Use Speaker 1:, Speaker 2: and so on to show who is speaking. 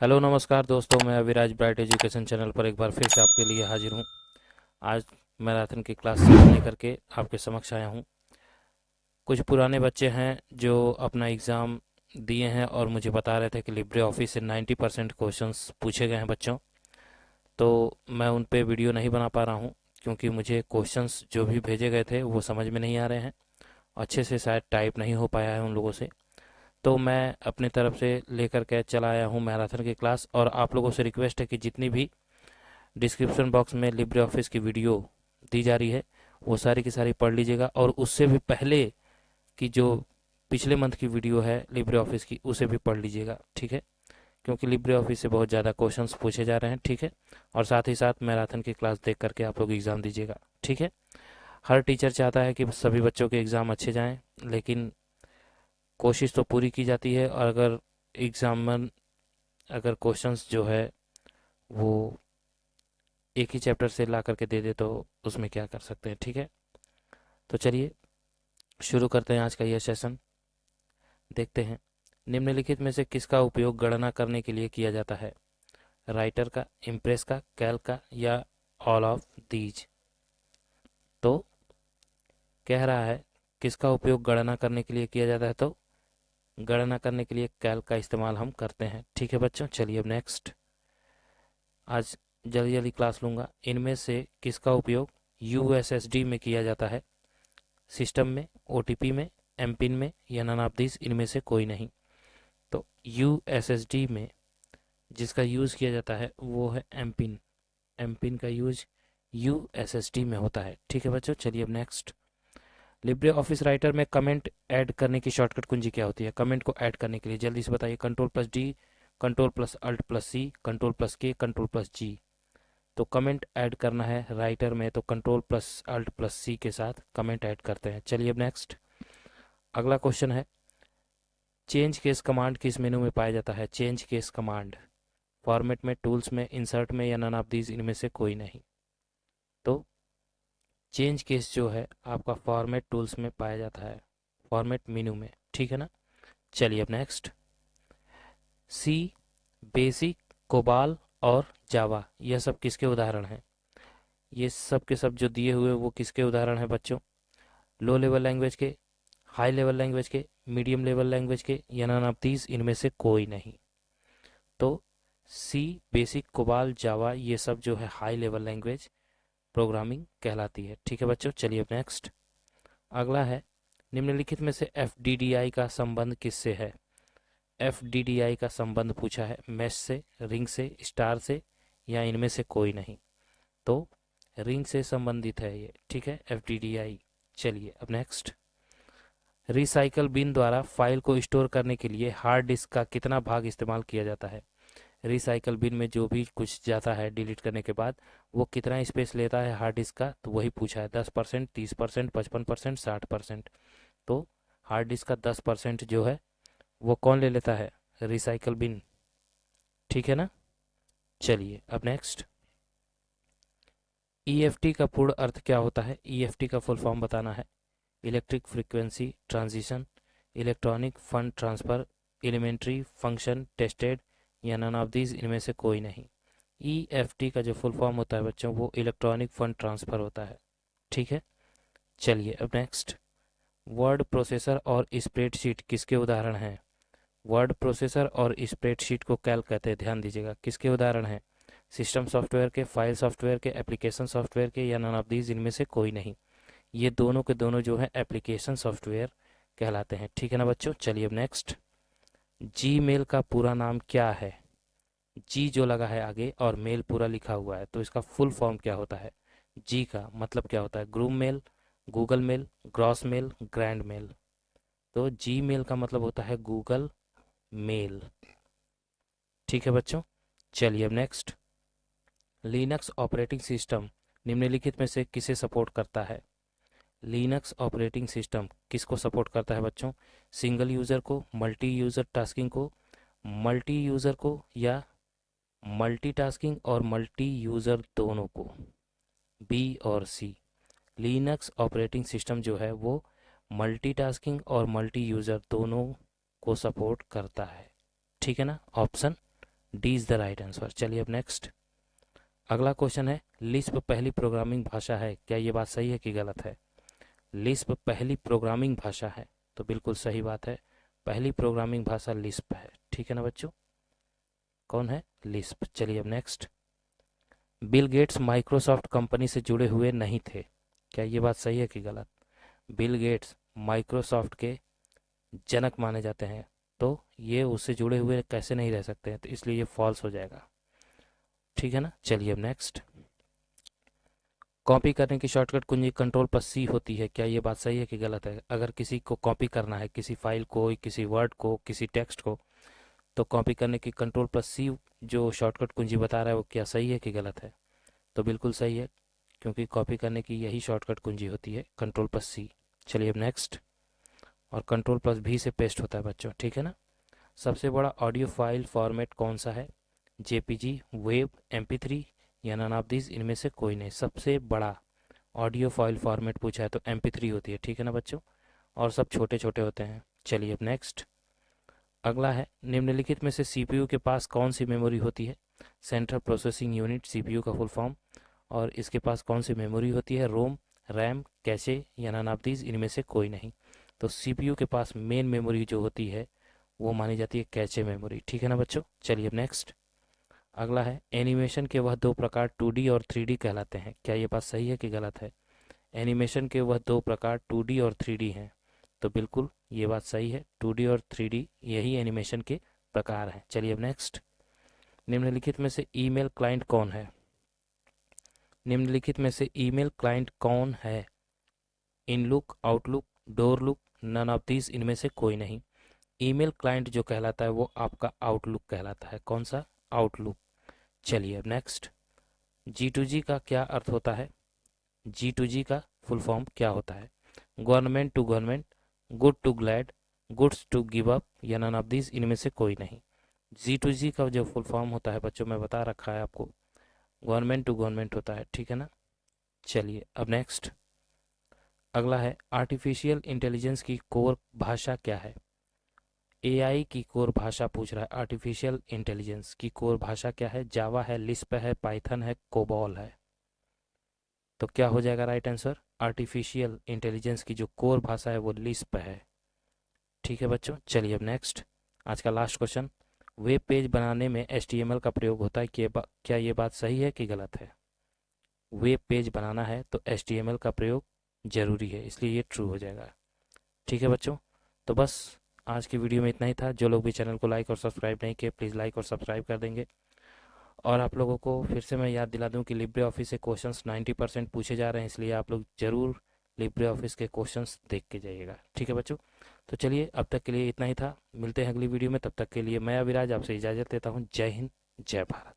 Speaker 1: Hello नमस्कार दोस्तों, मैं अविराज ब्राइट एजुकेशन चैनल पर एक बार फिर से आपके लिए हाजिर हूँ। आज मैराथन की क्लास 7 लेकर के आपके समक्ष आया हूँ। कुछ पुराने बच्चे हैं जो अपना एग्ज़ाम दिए हैं और मुझे बता रहे थे कि लिब्रे ऑफिस से 90% क्वेश्चंस पूछे गए हैं बच्चों। तो मैं उन पे वीडियो नहीं बना पा रहा हूँ क्योंकि मुझे क्वेश्चंस जो भी भेजे गए थे वो समझ में नहीं आ रहे हैं। अच्छे से शायद टाइप नहीं हो पाया है उन लोगों से। तो मैं अपनी तरफ से लेकर के चला आया हूँ मैराथन की क्लास, और आप लोगों से रिक्वेस्ट है कि जितनी भी डिस्क्रिप्शन बॉक्स में लिब्रे ऑफिस की वीडियो दी जा रही है वो सारी की सारी पढ़ लीजिएगा, और उससे भी पहले की जो पिछले मंथ की वीडियो है लिब्रे ऑफिस की उसे भी पढ़ लीजिएगा, ठीक है। क्योंकि लिब्रे ऑफिस से बहुत ज़्यादा क्वेश्चंस पूछे जा रहे हैं, ठीक है। और साथ ही साथ मैराथन की क्लास देख करके आप लोग एग्ज़ाम दीजिएगा, ठीक है। हर टीचर चाहता है कि सभी बच्चों के एग्ज़ाम अच्छे जाएं, लेकिन कोशिश तो पूरी की जाती है। और अगर क्वेश्चंस जो है वो एक ही चैप्टर से ला करके दे दे तो उसमें क्या कर सकते हैं, ठीक है। तो चलिए शुरू करते हैं आज का यह सेशन। देखते हैं, निम्नलिखित में से किसका उपयोग गणना करने के लिए किया जाता है? राइटर का, इम्प्रेस का, कैल्क का, या ऑल ऑफ दीज? तो कह रहा है किसका उपयोग गणना करने के लिए किया जाता है, तो गणना करने के लिए कैल्क का इस्तेमाल हम करते हैं, ठीक है बच्चों। चलिए अब नेक्स्ट, आज जल्दी जल्दी क्लास लूँगा। इनमें से किसका उपयोग यूएसएसडी में किया जाता है? सिस्टम में, ओटीपी में, एमपिन में, या नन ऑफ दिस इनमें से कोई नहीं? तो यूएसएसडी में जिसका यूज़ किया जाता है वो है एमपिन। एमपिन का यूज यूएसएसडी में होता है, ठीक है बच्चों। चलिए अब नेक्स्ट, लिब्रे ऑफिस राइटर में कमेंट ऐड करने की शॉर्टकट कुंजी क्या होती है? कमेंट को ऐड करने के लिए जल्दी से बताइए। Control plus D, control plus alt plus C, control plus K, control plus G. तो कमेंट ऐड करना है राइटर में तो control plus alt plus C के साथ कमेंट ऐड करते हैं। चलिए अब नेक्स्ट, अगला क्वेश्चन है, चेंज केस कमांड किस मेनू में पाया जाता है? चेंज केस कमांड फॉर्मेट में, टूल्स में, इंसर्ट में, या नन ऑफ दीज इनमें से कोई नहीं? तो चेंज केस जो है आपका फॉर्मेट टूल्स में पाया जाता है, फॉर्मेट मेनू में, ठीक है ना। चलिए अब नेक्स्ट, सी, बेसिक, कोबाल और जावा यह सब किसके उदाहरण हैं? ये सब के सब जो दिए हुए वो किसके उदाहरण हैं बच्चों? लो लेवल लैंग्वेज के, हाई लेवल लैंग्वेज के, मीडियम लेवल लैंग्वेज के, या नन ऑफ दीज इनमें से कोई नहीं? तो सी, बेसिक, कोबाल, जावा ये सब जो है हाई लेवल लैंग्वेज प्रोग्रामिंग कहलाती है, ठीक है बच्चों। चलिए अब नेक्स्ट, अगला है, निम्नलिखित में से एफ का संबंध किससे है? एफ का संबंध पूछा है, मैश से, रिंग से, स्टार से, या इनमें से कोई नहीं? तो रिंग से संबंधित है ये, ठीक है, एफ। चलिए अब नेक्स्ट, रिसाइकल बिन द्वारा फाइल को स्टोर करने के लिए हार्ड डिस्क का कितना भाग इस्तेमाल किया जाता है? रिसाइकल बिन में जो भी कुछ जाता है डिलीट करने के बाद वो कितना स्पेस लेता है हार्ड डिस्क का, तो वही पूछा है। 10%, 30%, 55%, 60%? तो हार्ड डिस्क का 10% जो है वो कौन ले लेता है? रिसाइकल बिन, ठीक है ना। चलिए अब नेक्स्ट, ईएफटी का पूर्ण अर्थ क्या होता है? ईएफटी का फुल फॉर्म बताना है। Electric frequency transition, electronic fund transfer, elementary function tested, या नन ऑफ दीज इनमें से कोई नहीं? ईएफटी का जो फुल फॉर्म होता है बच्चों वो इलेक्ट्रॉनिक फंड ट्रांसफर होता है, ठीक है। चलिए अब नेक्स्ट, वर्ड प्रोसेसर और स्प्रेडशीट किसके उदाहरण हैं? वर्ड प्रोसेसर और स्प्रेडशीट को कैल्क कहते हैं, ध्यान दीजिएगा। किसके उदाहरण हैं? सिस्टम सॉफ्टवेयर के, फाइल सॉफ्टवेयर के, एप्लीकेशन सॉफ्टवेयर के, या नन ऑफ दीज इनमें से कोई नहीं? ये दोनों के दोनों जो है एप्लीकेशन सॉफ्टवेयर कहलाते हैं, ठीक है ना बच्चों। चलिए अब नेक्स्ट, जीमेल का पूरा नाम क्या है? जी जो लगा है आगे और मेल पूरा लिखा हुआ है तो इसका फुल फॉर्म क्या होता है? जी का मतलब क्या होता है? Groom mail, Google mail, gross mail, grand mail? तो जी मेल का मतलब होता है गूगल मेल, ठीक है बच्चों। चलिए अब नेक्स्ट, लिनक्स ऑपरेटिंग सिस्टम निम्नलिखित में से किसे सपोर्ट करता है? लिनक्स ऑपरेटिंग सिस्टम किसको सपोर्ट करता है बच्चों? सिंगल यूज़र को, मल्टी यूज़र टास्किंग को, मल्टी यूज़र को, या मल्टीटास्किंग और मल्टी यूज़र दोनों को? बी और सी। लिनक्स ऑपरेटिंग सिस्टम जो है वो मल्टीटास्किंग और मल्टी यूज़र दोनों को सपोर्ट करता है, ठीक है ना। Option D is the right answer. चलिए अब नेक्स्ट अगला क्वेश्चन है, लिस्प पहली प्रोग्रामिंग भाषा है, क्या ये बात सही है कि गलत है? लिस्प पहली प्रोग्रामिंग भाषा है, तो बिल्कुल सही बात है, पहली प्रोग्रामिंग भाषा लिस्प है। ठीक है ना बच्चों, कौन है? लिस्प। चलिए अब next, Bill Gates Microsoft company से जुड़े हुए नहीं थे, क्या ये बात सही है कि गलत? बिल गेट्स माइक्रोसॉफ्ट के जनक माने जाते हैं, तो ये उससे जुड़े हुए कैसे नहीं रह सकते हैं, तो इसलिए ये फॉल्स हो जाएगा। ठीक है ना, चलिए अब नेक्स्ट, कॉपी करने की शॉर्टकट कुंजी कंट्रोल प्लस सी होती है, क्या ये बात सही है कि गलत है? अगर किसी को कॉपी करना है, किसी फाइल को, किसी वर्ड को, किसी टेक्स्ट को, तो कॉपी करने की कंट्रोल प्लस सी जो शॉर्टकट कुंजी बता रहा है वो क्या सही है कि गलत है? तो बिल्कुल सही है, क्योंकि कॉपी करने की यही शॉर्टकट कुंजी होती है, कंट्रोल प्लस सी। चलिए अब नेक्स्ट, और कंट्रोल प्लस भी से पेस्ट होता है बच्चों, ठीक है ना। सबसे बड़ा ऑडियो फाइल फॉर्मेट कौन सा है? जेपीजी, वेब, MP3 या नन ऑफ दिस, इनमें से कोई नहीं। सबसे बड़ा ऑडियो फाइल फॉर्मेट पूछा है तो MP3 होती है, ठीक है ना बच्चों, और सब छोटे छोटे होते हैं। चलिए अब नेक्स्ट अगला है, निम्नलिखित में से CPU के पास कौन सी मेमोरी होती है? सेंट्रल प्रोसेसिंग यूनिट, CPU का फुल फॉर्म, और इसके पास कौन सी मेमोरी होती है? रोम, रैम, कैशे या नन ऑफ दीज, इनमें से कोई नहीं। तो CPU के पास मेन मेमोरी जो होती है वो मानी जाती है कैशे मेमोरी, ठीक है ना बच्चों। चलिए अब नेक्स्ट अगला है, एनिमेशन के वह दो प्रकार 2D और 3D कहलाते हैं, क्या ये बात सही है कि गलत है? एनिमेशन के वह दो प्रकार 2D और 3D हैं, तो बिल्कुल ये बात सही है, 2D और 3D यही एनिमेशन के प्रकार हैं। चलिए अब नेक्स्ट, निम्नलिखित में से ईमेल क्लाइंट कौन है? निम्नलिखित में से ईमेल क्लाइंट कौन है? इनलुक, आउटलुक, डोरलुक, नन ऑफ दीज, इनमें से कोई नहीं। ईमेल क्लाइंट जो कहलाता है वो आपका आउटलुक कहलाता है। कौन सा? आउटलुक। चलिए अब नेक्स्ट, G2G का क्या अर्थ होता है? G2G का फुल फॉर्म क्या होता है? Government to government, good to glad, goods to give up या नन ऑफ दीज, इनमें से कोई नहीं। G2G का जो फुल फॉर्म होता है बच्चों, मैं बता रखा है आपको, गवर्नमेंट टू गवर्नमेंट होता है, ठीक है ना। चलिए अब नेक्स्ट अगला है, आर्टिफिशियल इंटेलिजेंस की कोर भाषा क्या है? AI की कोर भाषा पूछ रहा है, आर्टिफिशियल इंटेलिजेंस की कोर भाषा क्या है? जावा है, लिस्प है, पाइथन है, कोबॉल है। तो क्या हो जाएगा राइट आंसर? आर्टिफिशियल इंटेलिजेंस की जो कोर भाषा है वो लिस्प है, ठीक है बच्चों। चलिए अब नेक्स्ट आज का लास्ट क्वेश्चन, वेब पेज बनाने में HTML का प्रयोग होता है, क्या ये बात सही है कि गलत है? वेब पेज बनाना है तो HTML का प्रयोग जरूरी है, इसलिए ये ट्रू हो जाएगा, ठीक है बच्चों। तो बस आज की वीडियो में इतना ही था। जो लोग भी चैनल को लाइक और सब्सक्राइब नहीं किए, प्लीज़ लाइक और सब्सक्राइब कर देंगे। और आप लोगों को फिर से मैं याद दिला दूं कि लिब्रे ऑफिस से क्वेश्चंस 90% पूछे जा रहे हैं, इसलिए आप लोग ज़रूर लिब्रे ऑफिस के क्वेश्चंस देख के जाइएगा, ठीक है बच्चों। तो चलिए अब तक के लिए इतना ही था, मिलते हैं अगली वीडियो में, तब तक के लिए मैं अविराज आपसे इजाज़त लेता हूँ। जय हिंद, जय भारत।